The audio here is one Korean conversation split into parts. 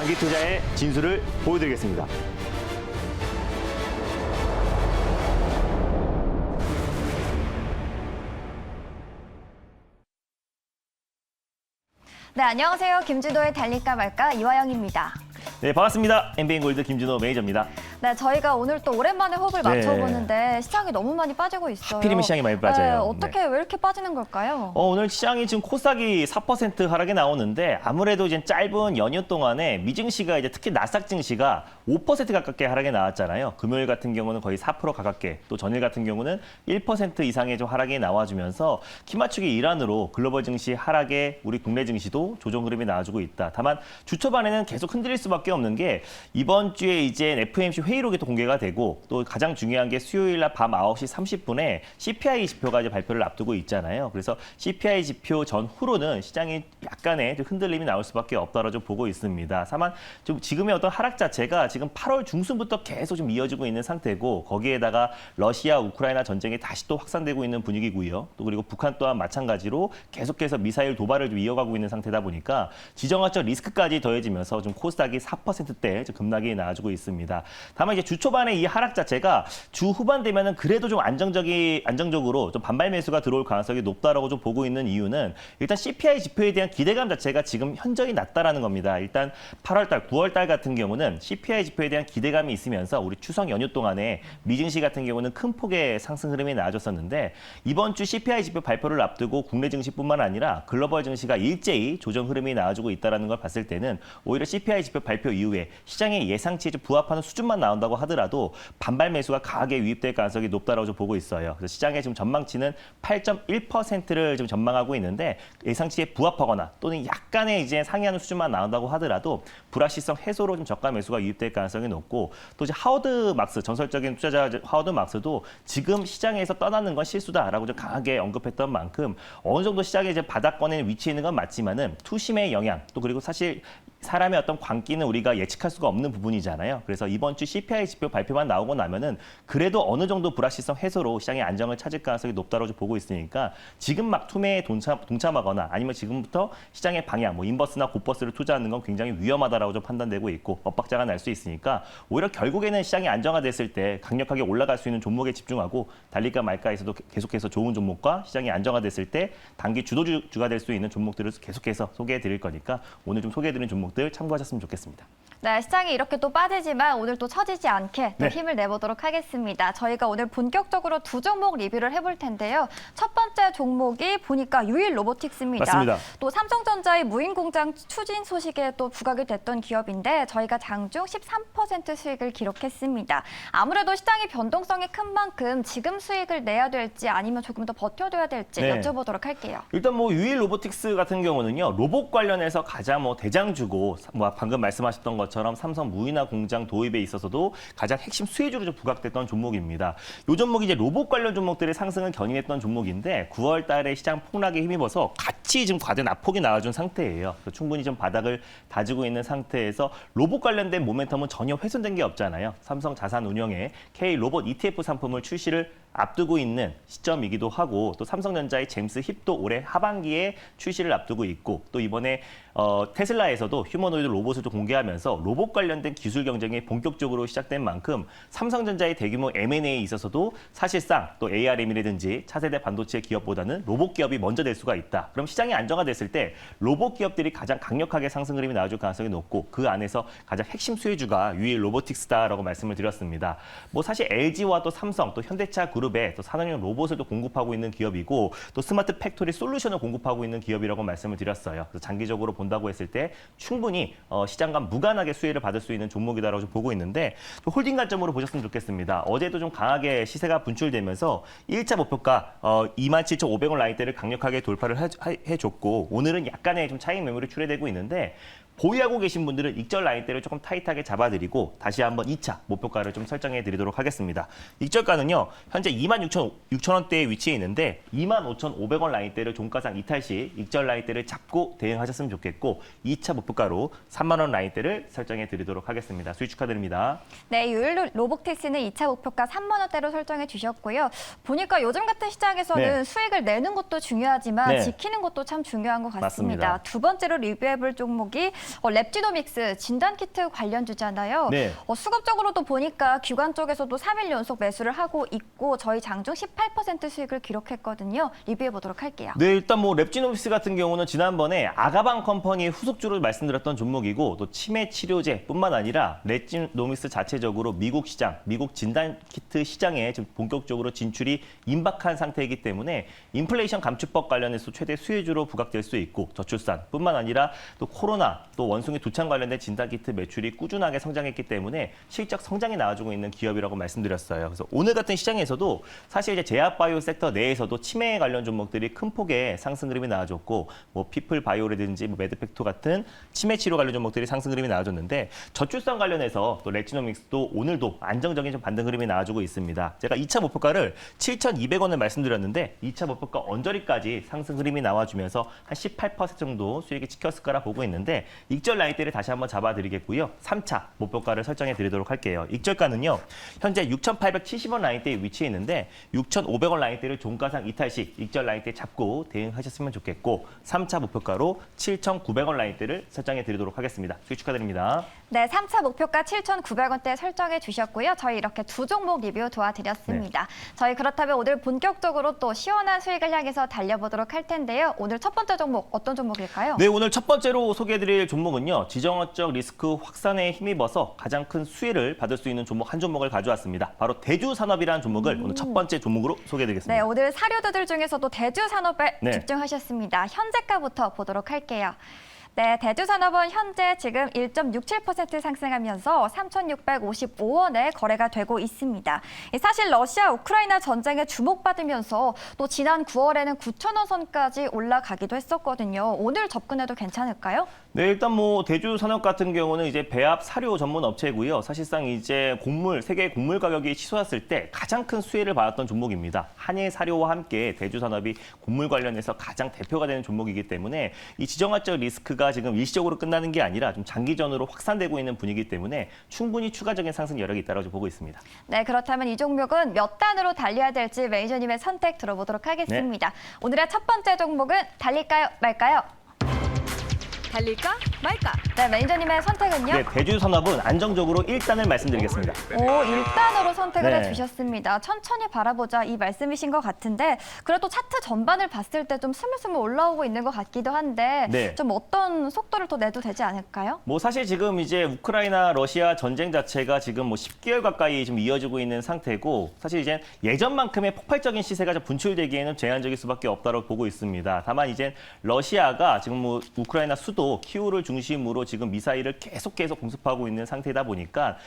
장기 투자의 진수를 보여드리겠습니다. 네, 안녕하세요. 김준호의 달릴까 말까 이화영입니다. 네, 반갑습니다. 엠비엔골드 김준호 매니저입니다. 네, 저희가 오늘 또 오랜만에 호흡을 맞춰보는데 시장이 너무 많이 빠지고 있어요. 하필이면 시장이 많이 빠져요. 네, 어떻게 왜 이렇게 빠지는 걸까요? 오늘 시장이 지금 코스닥이 4% 하락이 나오는데 아무래도 이제 짧은 연휴 동안에 미증시가 이제 특히 나스닥 증시가 5% 가깝게 하락이 나왔잖아요. 금요일 같은 경우는 거의 4% 가깝게, 또 전일 같은 경우는 1% 이상의 좀 하락이 나와주면서 키 맞추기 일환으로 글로벌 증시 하락에 우리 국내 증시도 조정 흐름이 나와주고 있다. 다만 주 초반에는 계속 흔들릴 수밖에 없는 게 이번 주에 이제 FOMC 회의록이 또 공개가 되고 또 가장 중요한 게 수요일 날 밤 9시 30분에 CPI 지표가 이제 발표를 앞두고 있잖아요. 그래서 CPI 지표 전후로는 시장이 약간의 좀 흔들림이 나올 수밖에 없다고 좀 보고 있습니다. 다만 좀 지금의 어떤 하락 자체가 지금 8월 중순부터 계속 좀 이어지고 있는 상태고 거기에다가 러시아 우크라이나 전쟁이 다시 또 확산되고 있는 분위기고요. 또 그리고 북한 또한 마찬가지로 계속해서 미사일 도발을 좀 이어가고 있는 상태다 보니까 지정학적 리스크까지 더해지면서 좀 코스닥이 4%대 급락이 나와주고 있습니다. 다만 이제 주 초반에 이 하락 자체가 주 후반 되면은 그래도 좀 안정적으로 좀 반발 매수가 들어올 가능성이 높다라고 좀 보고 있는 이유는 일단 CPI 지표에 대한 기대감 자체가 지금 현저히 낮다라는 겁니다. 일단 8월 달, 9월 달 같은 경우는 CPI 지표에 대한 기대감이 있으면서 우리 추석 연휴 동안에 미증시 같은 경우는 큰 폭의 상승 흐름이 나와줬었는데 이번 주 CPI 지표 발표를 앞두고 국내 증시뿐만 아니라 글로벌 증시가 일제히 조정 흐름이 나와주고 있다는 걸 봤을 때는 오히려 CPI 지표 발표 이후에 시장의 예상치에 좀 부합하는 수준만 나온다고 하더라도 반발 매수가 강하게 유입될 가능성이 높다라고 좀 보고 있어요. 그래서 시장의 지금 전망치는 8.1%를 지금 전망하고 있는데 예상치에 부합하거나 또는 약간의 이제 상회하는 수준만 나온다고 하더라도 불확실성 해소로 좀 저가 매수가 유입될 가능성이 높고 또 이제 하워드 막스 전설적인 투자자 하워드 막스도 지금 시장에서 떠나는 건 실수다라고 좀 강하게 언급했던 만큼 어느 정도 시장에 이제 바닥권에 위치해 있는 건 맞지만은 투심의 영향 또 그리고 사실 사람의 어떤 광기는 우리가 예측할 수가 없는 부분이잖아요. 그래서 이번 주 CPI 지표 발표만 나오고 나면은 그래도 어느 정도 불확실성 해소로 시장의 안정을 찾을 가능성이 높다고 보고 있으니까 지금 막 투매에 동참하거나 아니면 지금부터 시장의 방향, 뭐 인버스나 곧버스를 투자하는 건 굉장히 위험하다라고 좀 판단되고 있고 엇박자가 날 수 있으니까 오히려 결국에는 시장이 안정화됐을 때 강력하게 올라갈 수 있는 종목에 집중하고 달릴까 말까에서도 계속해서 좋은 종목과 시장이 안정화됐을 때 단기 주도주가 될 수 있는 종목들을 계속해서 소개해 드릴 거니까 오늘 좀 소개해 드린 종목들 참고하셨으면 좋겠습니다. 네, 시장이 이렇게 또 빠지지만 오늘 또 처지지 않게 또 네. 힘을 내보도록 하겠습니다. 저희가 오늘 본격적으로 두 종목 리뷰를 해볼 텐데요. 첫 번째 종목이 보니까 유일 로보틱스입니다. 맞습니다. 또 삼성전자의 무인공장 추진 소식에 또 부각이 됐던 기업인데 저희가 장중 13% 수익을 기록했습니다. 아무래도 시장의 변동성이 큰 만큼 지금 수익을 내야 될지 아니면 조금 더 버텨둬야 될지 네. 여쭤보도록 할게요. 일단 뭐 유일 로보틱스 같은 경우는요. 로봇 관련해서 가장 뭐 대장주고 뭐 방금 말씀하셨던 것처럼 삼성 무인화 공장 도입에 있어서도 가장 핵심 수혜주로 좀 부각됐던 종목입니다. 이 종목이 이제 로봇 관련 종목들의 상승을 견인했던 종목인데 9월 달에 시장 폭락에 힘입어서 같이 지금 과대 낙폭이 나와준 상태예요. 충분히 좀 바닥을 다지고 있는 상태에서 로봇 관련된 모멘텀은 전혀 훼손된 게 없잖아요. 삼성 자산운용의 K 로봇 ETF 상품을 출시를 앞두고 있는 시점이기도 하고 또 삼성전자의 제임스 힙도 올해 하반기에 출시를 앞두고 있고 또 이번에 테슬라에서도 휴머노이드 로봇을 또 공개하면서 로봇 관련된 기술 경쟁이 본격적으로 시작된 만큼 삼성전자의 대규모 M&A에 있어서도 사실상 또 ARM이라든지 차세대 반도체 기업보다는 로봇 기업이 먼저 될 수가 있다. 그럼 시장이 안정화됐을 때 로봇 기업들이 가장 강력하게 상승 흐름이 나와줄 가능성이 높고 그 안에서 가장 핵심 수혜주가 유일 로보틱스다라고 말씀을 드렸습니다. 뭐 사실 LG와 또 삼성 또 현대차 그룹에 또 산업용 로봇을 또 공급하고 있는 기업이고 또 스마트 팩토리 솔루션을 공급하고 있는 기업이라고 말씀을 드렸어요. 그래서 장기적으로 본다고 했을 때 충분히 시장과 무관하게 수혜를 받을 수 있는 종목이다라고 좀 보고 있는데 또 홀딩 관점으로 보셨으면 좋겠습니다. 어제도 좀 강하게 시세가 분출되면서 1차 목표가 27,500원 라인대를 강력하게 돌파를 해줬고 오늘은 약간의 좀 차익 매물이 출회되고 있는데 보유하고 계신 분들은 익절 라인대를 조금 타이트하게 잡아드리고 다시 한번 2차 목표가를 좀 설정해 드리도록 하겠습니다. 익절가는요. 현재 26,000원대에 위치해 있는데 25,500원 라인대를 종가상 이탈시 익절 라인대를 잡고 대응하셨으면 좋겠고 2차 목표가로 3만 원 라인대를 설정해 드리도록 하겠습니다. 수익 축하드립니다. 네, 유일 로보틱스는 2차 목표가 3만 원대로 설정해 주셨고요. 보니까 요즘 같은 시장에서는 네. 수익을 내는 것도 중요하지만 네. 지키는 것도 참 중요한 것 같습니다. 맞습니다. 두 번째로 리뷰해볼 종목이 랩지노믹스 진단키트 관련주잖아요. 네. 수급적으로도 보니까 기관 쪽에서도 3일 연속 매수를 하고 있고 저희 장중 18% 수익을 기록했거든요. 리뷰해 보도록 할게요. 네, 일단 뭐 랩지노믹스 같은 경우는 지난번에 아가방 컴퍼니의 후속주를 말씀드렸던 종목이고 또 치매 치료제뿐만 아니라 랩지노믹스 자체적으로 미국 시장, 미국 진단키트 시장에 지금 본격적으로 진출이 임박한 상태이기 때문에 인플레이션 감축법 관련해서 최대 수혜주로 부각될 수 있고 저출산뿐만 아니라 또 코로나, 또 원숭이 두창 관련된 진단키트 매출이 꾸준하게 성장했기 때문에 실적 성장이 나와주고 있는 기업이라고 말씀드렸어요. 그래서 오늘 같은 시장에서도 사실 이제 제약바이오 섹터 내에서도 치매 관련 종목들이 큰 폭의 상승 흐름이 나와줬고 뭐 피플바이오라든지 뭐 매드팩토 같은 치매 치료 관련 종목들이 상승 흐름이 나와줬는데 저출산 관련해서 또 렉지노믹스도 오늘도 안정적인 좀 반등 흐름이 나와주고 있습니다. 제가 2차 목표가를 7,200원을 말씀드렸는데 2차 목표가 언저리까지 상승 흐름이 나와주면서 한 18% 정도 수익이 찍혔을 거라 보고 있는데 익절 라인대를 다시 한번 잡아드리겠고요. 3차 목표가를 설정해 드리도록 할게요. 익절가는요. 현재 6,870원 라인대에 위치해 있는데 6,500원 라인대를 종가상 이탈시 익절 라인대 잡고 대응하셨으면 좋겠고 3차 목표가로 7,900원 라인대를 설정해 드리도록 하겠습니다. 수익 축하드립니다. 네, 3차 목표가 7,900원대 설정해 주셨고요. 저희 이렇게 두 종목 리뷰 도와드렸습니다. 저희 그렇다면 오늘 본격적으로 또 시원한 수익을 향해서 달려보도록 할 텐데요. 오늘 첫 번째 종목 어떤 종목일까요? 네, 오늘 첫 번째로 소개해드릴 종목은요. 지정학적 리스크 확산에 힘입어서 가장 큰 수혜를 받을 수 있는 종목 한 종목을 가져왔습니다. 바로 대주산업이라는 종목을 오늘 첫 번째 종목으로 소개해드리겠습니다. 네, 오늘 사료주들 중에서도 대주산업에 네. 집중하셨습니다. 현재가부터 보도록 할게요. 네, 대주산업은 현재 지금 1.67% 상승하면서 3,655원에 거래가 되고 있습니다. 사실 러시아 우크라이나 전쟁에 주목받으면서 또 지난 9월에는 9,000원 선까지 올라가기도 했었거든요. 오늘 접근해도 괜찮을까요? 네, 일단 뭐 대주산업 같은 경우는 이제 배합 사료 전문 업체고요. 사실상 이제 세계 곡물 가격이 치솟았을 때 가장 큰 수혜를 받았던 종목입니다. 한일 사료와 함께 대주산업이 곡물 관련해서 가장 대표가 되는 종목이기 때문에 이 지정학적 리스크가 지금 일시적으로 끝나는 게 아니라 좀 장기전으로 확산되고 있는 분위기 때문에 충분히 추가적인 상승 여력이 있다고 보고 있습니다. 네, 그렇다면 이 종목은 몇 단으로 달려야 될지 매니저님의 선택 들어보도록 하겠습니다. 오늘의 첫 번째 종목은 달릴까요, 말까요? 달릴까 말까? 네, 매니저님의 선택은요? 네, 대주산업은 안정적으로 1단을 말씀드리겠습니다. 오, 1단으로 선택을 네. 해주셨습니다. 천천히 바라보자 이 말씀이신 것 같은데 그래도 차트 전반을 봤을 때 좀 스물스물 올라오고 있는 것 같기도 한데 네. 좀 어떤 속도를 더 내도 되지 않을까요? 뭐 사실 지금 이제 우크라이나 러시아 전쟁 자체가 지금 뭐 10개월 가까이 좀 이어지고 있는 상태고 사실 이제 예전만큼의 폭발적인 시세가 좀 분출되기에는 제한적일 수밖에 없다고 보고 있습니다. 다만 이제 러시아가 지금 뭐 우크라이나 수도 키우를 중심으로 지금 미사일을 계속 공습하고 있는 상태다 보니까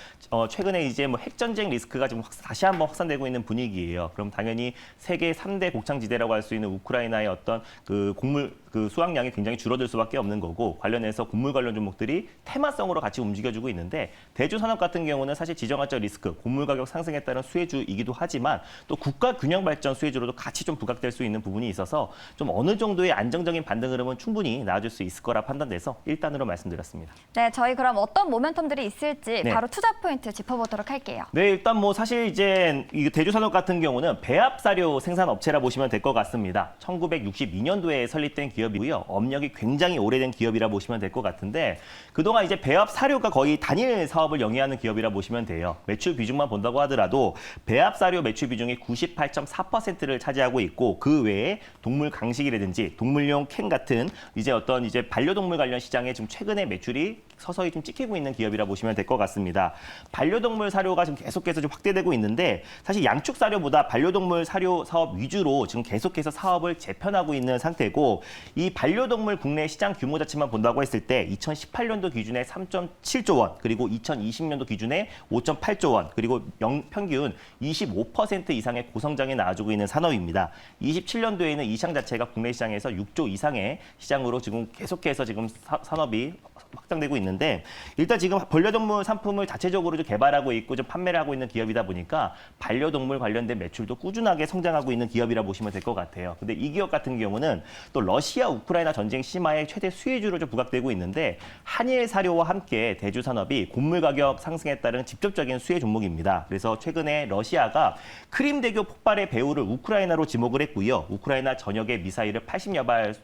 최근에 이제 뭐 핵전쟁 리스크가 지금 다시 한번 확산되고 있는 분위기예요. 그럼 당연히 세계 3대 곡창지대라고 할 수 있는 우크라이나의 어떤 그 곡물 그 수확량이 굉장히 줄어들 수밖에 없는 거고 관련해서 곡물 관련 종목들이 테마성으로 같이 움직여주고 있는데 대주산업 같은 경우는 사실 지정학적 리스크, 곡물 가격 상승에 따른 수혜주이기도 하지만 또 국가 균형 발전 수혜주로도 같이 좀 부각될 수 있는 부분이 있어서 좀 어느 정도의 안정적인 반등 흐름은 충분히 나와줄 수 있을 거라 판단돼서 1단으로 말씀드렸습니다. 네, 저희 그럼 어떤 모멘텀들이 있을지 네. 바로 투자 포인트 짚어보도록 할게요. 네, 일단 뭐 사실 이제 이 대주산업 같은 경우는 배합사료 생산 업체라 보시면 될 것 같습니다. 1962년도에 설립된 기업이고요. 업력이 굉장히 오래된 기업이라 보시면 될 것 같은데 그동안 이제 배합사료가 거의 단일 사업을 영위하는 기업이라 보시면 돼요. 매출 비중만 본다고 하더라도 배합사료 매출 비중이 98.4%를 차지하고 있고 그 외에 동물 강식이라든지 동물용 캔 같은 이제 어떤 이제 반려동물 관련 시장에 지금 최근에 매출이 서서히 좀 찍히고 있는 기업이라 보시면 될 것 같습니다. 반려동물 사료가 지금 계속해서 좀 확대되고 있는데 사실 양축 사료보다 반려동물 사료 사업 위주로 지금 계속해서 사업을 재편하고 있는 상태고 이 반려동물 국내 시장 규모 자체만 본다고 했을 때 2018년도 기준에 3.7조 원 그리고 2020년도 기준에 5.8조 원 그리고 평균 25% 이상의 고성장이 나와주고 있는 산업입니다. 27년도에는 이 시장 자체가 국내 시장에서 6조 이상의 시장으로 지금 계속해서 지금 산업이 확장되고 있는데 일단 지금 반려동물 상품을 자체적으로 좀 개발하고 있고 좀 판매를 하고 있는 기업이다 보니까 반려동물 관련된 매출도 꾸준하게 성장하고 있는 기업이라 보시면 될 것 같아요. 근데 이 기업 같은 경우는 또 러시아 우크라이나 전쟁 심화의 최대 수혜주로 좀 부각되고 있는데 한일 사료와 함께 대주산업이 곡물 가격 상승에 따른 직접적인 수혜 종목입니다. 그래서 최근에 러시아가 크림대교 폭발의 배후를 우크라이나로 지목을 했고요. 우크라이나 전역의 미사일을 80여 발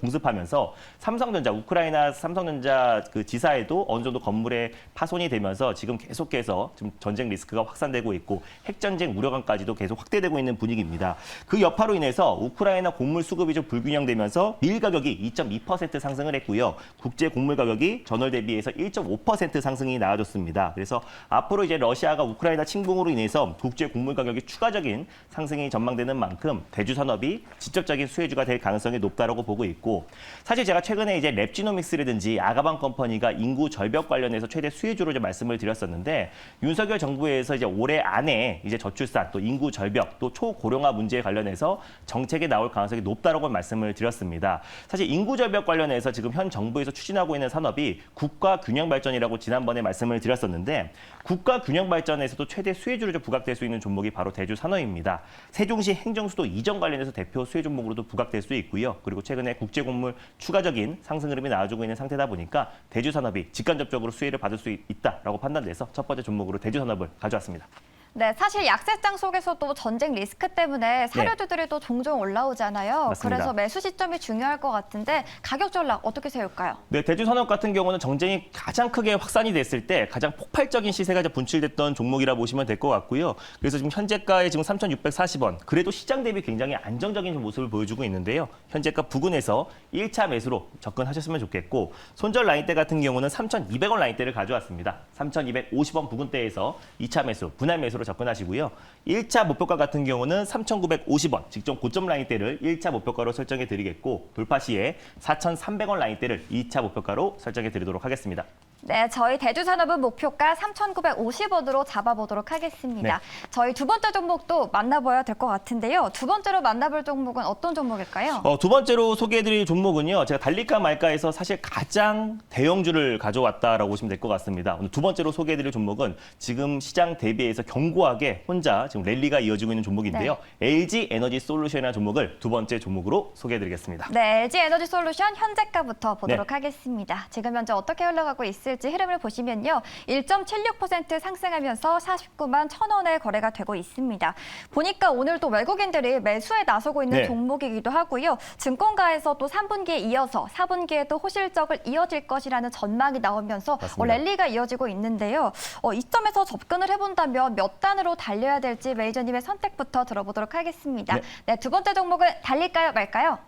공습하면서 삼성전자, 우크라이나 삼성전자 그 지사에도 어느 정도 건물에 파손이 되면서 지금 계속해서 좀 전쟁 리스크가 확산되고 있고 핵전쟁 우려감까지도 계속 확대되고 있는 분위기입니다. 그 여파로 인해서 우크라이나 곡물 수급이 좀 불균형되면서 밀 가격이 2.2% 상승을 했고요. 국제 곡물 가격이 전월 대비해서 1.5% 상승이 나와줬습니다. 그래서 앞으로 이제 러시아가 우크라이나 침공으로 인해서 국제 곡물 가격이 추가적인 상승이 전망되는 만큼 대주 산업이 직접적인 수혜주가 될 가능성이 높다라고 보고 있고, 사실 제가 최근에 이제 랩지노믹스라든지 아가방 컴퍼니가 인구 절벽 관련해서 최대 수혜주로 좀 말씀을 드렸었는데, 윤석열 정부에서 이제 올해 안에 이제 저출산 또 인구 절벽 또 초고령화 문제에 관련해서 정책이 나올 가능성이 높다라고 말씀을 드렸습니다. 사실 인구 절벽 관련해서 지금 현 정부에서 추진하고 있는 산업이 국가 균형 발전이라고 지난번에 말씀을 드렸었는데, 국가 균형 발전에서도 최대 수혜주로 좀 부각될 수 있는 종목이 바로 대주 산업입니다. 세종시 행정수도 이전 관련해서 대표 수혜 종목으로도 부각될 수 있고요. 그리고 최근에 국제곡물 추가적인 상승 흐름이 나와주고 있는 상태다 보니까 대주 산업이 직간접적으로 수혜를 받을 수 있다라고 판단돼서 첫 번째 종목으로 대주 산업을 가져왔습니다. 네, 사실 약세장 속에서도 전쟁 리스크 때문에 사료주들이 또 종종 올라오잖아요. 맞습니다. 그래서 매수 시점이 중요할 것 같은데 가격 전략 어떻게 세울까요? 네, 대주 산업 같은 경우는 전쟁이 가장 크게 확산이 됐을 때 가장 폭발적인 시세가 이제 분출됐던 종목이라 보시면 될 것 같고요. 그래서 지금 현재가에 지금 3,640원. 그래도 시장 대비 굉장히 안정적인 모습을 보여주고 있는데요. 현재가 부근에서 1차 매수로 접근하셨으면 좋겠고, 손절 라인대 같은 경우는 3,200원 라인대를 가져왔습니다. 3,250원 부근대에서 2차 매수, 분할 매수로 접근하시고요. 1차 목표가 같은 경우는 3,950원, 직전 고점 라인대를 1차 목표가로 설정해 드리겠고, 돌파 시에 4,300원 라인대를 2차 목표가로 설정해 드리도록 하겠습니다. 네, 저희 대주산업은 목표가 3,950원으로 잡아보도록 하겠습니다. 네. 저희 두 번째 종목도 만나봐야 될 것 같은데요. 두 번째로 만나볼 종목은 어떤 종목일까요? 두 번째로 소개해드릴 종목은요, 제가 달릴까 말까에서 사실 가장 대형주를 가져왔다라고 보시면 될 것 같습니다. 오늘 두 번째로 소개해드릴 종목은 지금 시장 대비해서 견고하게 혼자 지금 랠리가 이어지고 있는 종목인데요. LG 에너지 솔루션이라는 종목을 두 번째 종목으로 소개해드리겠습니다. 네, LG 에너지 솔루션 현재가부터 보도록 네. 하겠습니다. 지금 현재 어떻게 흘러가고 있을지 흐름을 보시면요. 1.76% 상승하면서 49만 1,000원에 거래가 되고 있습니다. 보니까 오늘도 외국인들이 매수에 나서고 있는 네. 종목이기도 하고요. 증권가에서 또 3분기에 이어서 4분기에도 호실적을 이어질 것이라는 전망이 나오면서 맞습니다. 랠리가 이어지고 있는데요. 이 점에서 접근을 해본다면 몇 단으로 달려야 될지 매니저님의 선택부터 들어보도록 하겠습니다. 네. 네, 두 번째 종목은 달릴까요, 말까요?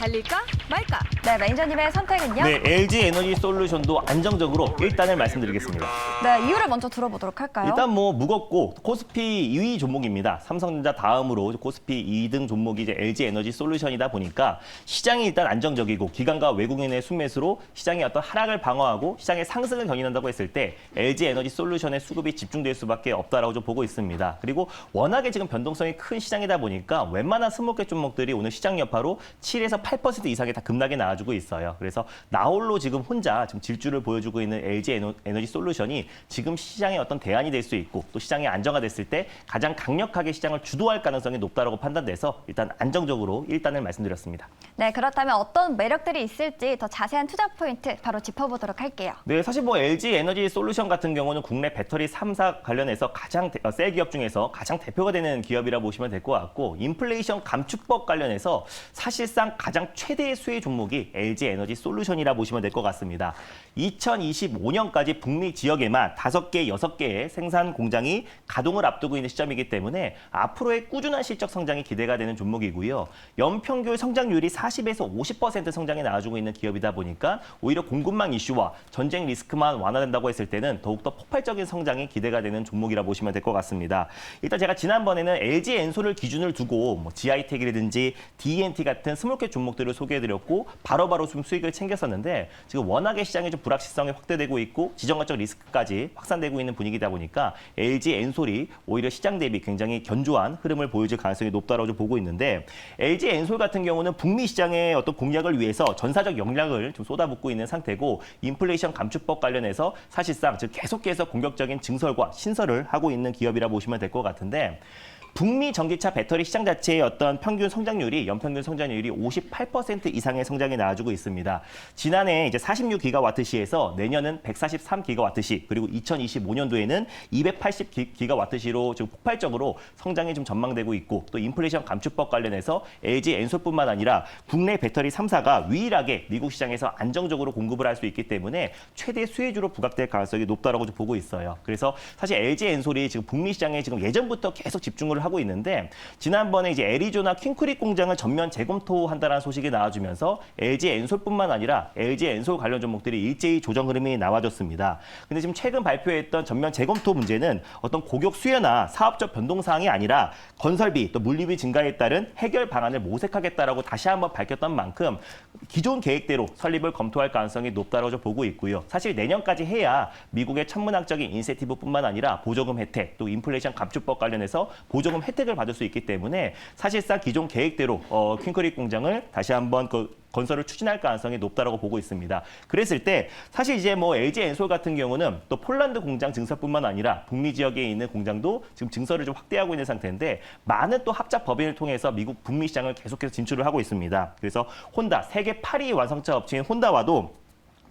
달릴까 말까? 네, 매니저님의 선택은요? 네, LG 에너지 솔루션도 안정적으로 1단을 말씀드리겠습니다. 네, 이유를 먼저 들어보도록 할까요? 일단 뭐 무겁고 코스피 2위 종목입니다. 삼성전자 다음으로 코스피 2등 종목이 이제 LG 에너지 솔루션이다 보니까 시장이 일단 안정적이고 기관과 외국인의 순매수로 시장의 어떤 하락을 방어하고 시장의 상승을 견인한다고 했을 때 LG 에너지 솔루션의 수급이 집중될 수밖에 없다라고 좀 보고 있습니다. 그리고 워낙에 지금 변동성이 큰 시장이다 보니까 웬만한 스몰캡 종목들이 오늘 시장 여파로 7에서 8% 이상이 다 급락에 나와주고 있어요. 그래서 나홀로 지금 혼자 지금 질주를 보여주고 있는 LG 에너지 솔루션이 지금 시장의 어떤 대안이 될 수 있고 또 시장이 안정화됐을 때 가장 강력하게 시장을 주도할 가능성이 높다라고 판단돼서 일단 안정적으로 1단을 말씀드렸습니다. 네, 그렇다면 어떤 매력들이 있을지 더 자세한 투자 포인트 바로 짚어보도록 할게요. 네, 사실 뭐 LG 에너지 솔루션 같은 경우는 국내 배터리 3사 관련해서 가장 셀 기업 중에서 가장 대표가 되는 기업이라 보시면 될 것 같고, 인플레이션 감축법 관련해서 사실상 가장 최대의 수혜 종목이 LG 에너지 솔루션이라 보시면 될 것 같습니다. 2025년까지 북미 지역에만 5개, 6개의 생산 공장이 가동을 앞두고 있는 시점이기 때문에 앞으로의 꾸준한 실적 성장이 기대가 되는 종목이고요. 연평균 성장률이 40에서 50% 성장이 나와주고 있는 기업이다 보니까 오히려 공급망 이슈와 전쟁 리스크만 완화된다고 했을 때는 더욱더 폭발적인 성장이 기대가 되는 종목이라 보시면 될 것 같습니다. 일단 제가 지난번에는 LG 엔솔을 기준을 두고 뭐 GI텍이라든지 D&T 같은 스몰캡 종목들을 소개해드렸고 바로바로 좀 수익을 챙겼었는데, 지금 워낙에 시장의 좀 불확실성이 확대되고 있고 지정학적 리스크까지 확산되고 있는 분위기다 보니까 LG 엔솔이 오히려 시장 대비 굉장히 견조한 흐름을 보여줄 가능성이 높다고 좀 보고 있는데, LG 엔솔 같은 경우는 북미 시장의 어떤 공략을 위해서 전사적 역량을 좀 쏟아붓고 있는 상태고, 인플레이션 감축법 관련해서 사실상 즉 계속해서 공격적인 증설과 신설을 하고 있는 기업이라 보시면 될 것 같은데, 북미 전기차 배터리 시장 자체의 어떤 평균 성장률이 연평균 성장률이 58% 이상의 성장이 나와주고 있습니다. 지난해 이제 46기가와트시에서 내년은 143기가와트시 그리고 2025년도에는 280기가와트시로 지금 폭발적으로 성장이 좀 전망되고 있고 또 인플레이션 감축법 관련해서 LG 엔솔뿐만 아니라 국내 배터리 3사가 유일하게 미국 시장에서 안정적으로 공급을 할 수 있기 때문에 최대 수혜주로 부각될 가능성이 높다라고 좀 보고 있어요. 그래서 사실 LG 엔솔이 지금 북미 시장에 지금 예전부터 계속 집중을 하고 있는데 지난번에 이제 애리조나 킹크릭 공장을 전면 재검토한다는 소식이 나와주면서 LG 엔솔뿐만 아니라 LG 엔솔 관련 종목들이 일제히 조정 흐름이 나와줬습니다. 근데 지금 최근 발표했던 전면 재검토 문제는 어떤 고객 수요나 사업적 변동 사항이 아니라 건설비 또 물류비 증가에 따른 해결 방안을 모색하겠다라고 다시 한번 밝혔던 만큼 기존 계획대로 설립을 검토할 가능성이 높다고 보고 있고요. 사실 내년까지 해야 미국의 천문학적인 인센티브뿐만 아니라 보조금 혜택 또 인플레이션 감축법 관련해서 보조금 혜택을 받을 수 있기 때문에 사실상 기존 계획대로 킹크릭 공장을 다시 한번 건설을 추진할 가능성이 높다라고 보고 있습니다. 그랬을 때 사실 이제 뭐 LG 엔솔 같은 경우는 또 폴란드 공장 증설뿐만 아니라 북미 지역에 있는 공장도 지금 증설을 좀 확대하고 있는 상태인데 많은 또 합작 법인을 통해서 미국 북미 시장을 계속해서 진출을 하고 있습니다. 그래서 혼다 세계 8위 완성차 업체인 혼다와도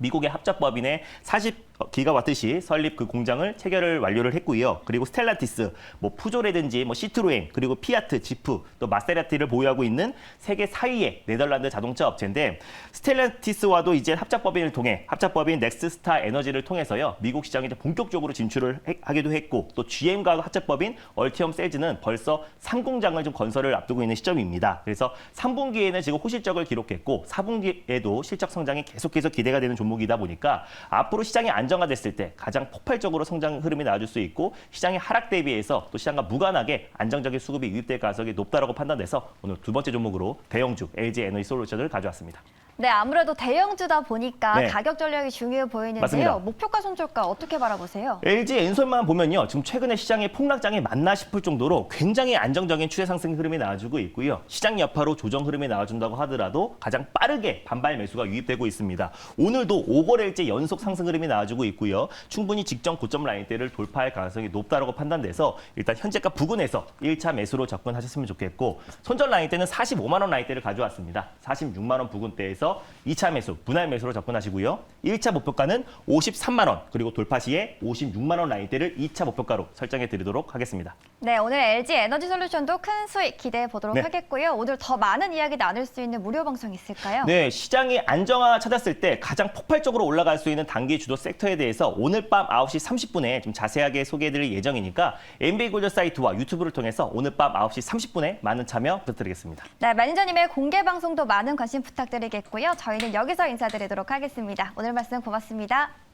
미국의 합작법인의 40기가와트시 설립 그 공장을 체결을 완료를 했고요. 그리고 스텔란티스, 뭐 푸조라든지 뭐 시트로엔, 그리고 피아트, 지프, 또 마세라티를 보유하고 있는 세계 4위의 네덜란드 자동차 업체인데 스텔란티스와도 이제 합작법인을 통해 합작법인 넥스스타 에너지를 통해서요. 미국 시장에 이제 본격적으로 진출을 하기도 했고 또 GM과 합작법인 얼티엄 셀즈는 벌써 3공장을 좀 건설을 앞두고 있는 시점입니다. 그래서 3분기에는 지금 호실적을 기록했고 4분기에도 실적 성장이 계속해서 기대가 되는 종목이다 보니까 앞으로 시장이 안정화됐을 때 가장 폭발적으로 성장 흐름이 나와줄 수 있고 시장의 하락 대비해서 또 시장과 무관하게 안정적인 수급이 유입될 가능성이 높다라고 판단돼서 오늘 두 번째 종목으로 대형주 LG 에너지 솔루션을 가져왔습니다. 네, 아무래도 대형주다 보니까 네. 가격 전략이 중요해 보이는데요. 맞습니다. 목표가 손절가 어떻게 바라보세요? LG 엔솔만 보면요. 지금 최근에 시장의 폭락장이 맞나 싶을 정도로 굉장히 안정적인 추세 상승 흐름이 나와주고 있고요. 시장 여파로 조정 흐름이 나와준다고 하더라도 가장 빠르게 반발 매수가 유입되고 있습니다. 오늘도 5거래일째 연속 상승 흐름이 나와주고 있고요. 충분히 직전 고점 라인대를 돌파할 가능성이 높다고 판단돼서 일단 현재가 부근에서 1차 매수로 접근하셨으면 좋겠고 손절 라인대는 45만 원 라인대를 가져왔습니다. 46만 원 부근대에서 2차 매수, 분할 매수로 접근하시고요. 1차 목표가는 53만 원, 그리고 돌파 시에 56만 원 라인대를 2차 목표가로 설정해 드리도록 하겠습니다. 네, 오늘 LG 에너지 솔루션도 큰 수익 기대해 보도록 네. 하겠고요. 오늘 더 많은 이야기 나눌 수 있는 무료 방송 있을까요? 네, 시장이 안정화 찾았을 때 가장 폭발적으로 올라갈 수 있는 단기 주도 섹터에 대해서 오늘 밤 9시 30분에 좀 자세하게 소개해드릴 예정이니까 MB골드 사이트와 유튜브를 통해서 오늘 밤 9시 30분에 많은 참여 부탁드리겠습니다. 네, 매니저님의 공개 방송도 많은 관심 부탁드리겠고요. 저희는 여기서 인사드리도록 하겠습니다. 오늘 말씀 고맙습니다.